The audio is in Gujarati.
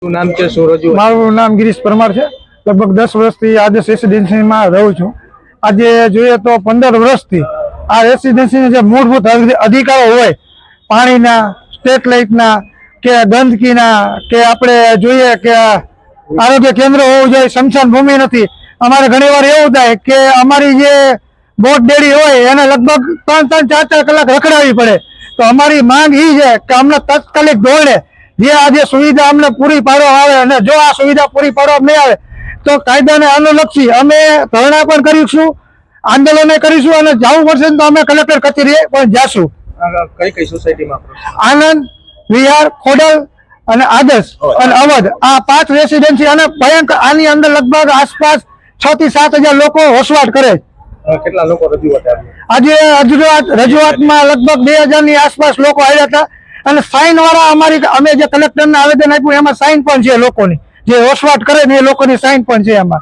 શું નામ છે? શું રજૂઆત? મારું નામ ગિરીશ પરમાર છે। લગભગ 10 વર્ષથી આદર્શ રેસિડેન્સીમાં રહું છું। આજે જોઈએ તો 15 વર્ષથી આ રેસિડેન્સીના જે મૂળભૂત અધિકારો હોય, પાણીના, સ્ટ્રીટ લાઇટના કે ગંદકીના, કે આપણે જોઈએ કે આરોગ્ય કેન્દ્ર હોવું જોઈએ, સ્મશાન ભૂમિ નથી। અમારે ઘણીવાર એવું થાય કે અમારી જે બોટ ડેડી હોય એને લગભગ 3-3, 4-4 કલાક રખડાવી પડે। તો અમારી માંગ એ છે કે અમને તાત્કાલિક ધોરણે જે આજે સુવિધા અમને પૂરી પાડવામાં આવે, અને જો આ સુવિધા પૂરી પાડવામાં નહીં આવે તો કાયદાને અનુલક્ષી અમે ધરણા પણ કરીશું, આંદોલન કરીશું, અને જવું પડશે તો અમે કલેક્ટર કચેરીએ પણ જાશું। કઈ કઈ સોસાયટીમાં? આનંદ, વિહાર, ખોડલ અને આદર્શ અને અવધ, આ 5 રેસિડેન્સી, અને ભયંકર આની અંદર લગભગ આસપાસ 6 થી 7 હજાર લોકો વસવાટ કરે છે। કેટલા લોકો રજૂઆત આવી? આજે રજૂઆતમાં લગભગ 2000 ની આસપાસ લોકો આવ્યા હતા, અને સાઇન વાળા અમે જે કલેક્ટરને આવેદન આપ્યું એમાં સાઇન પણ છે લોકોની, જે વસવાટ કરે ને એ લોકોની સાઇન પણ છે એમાં।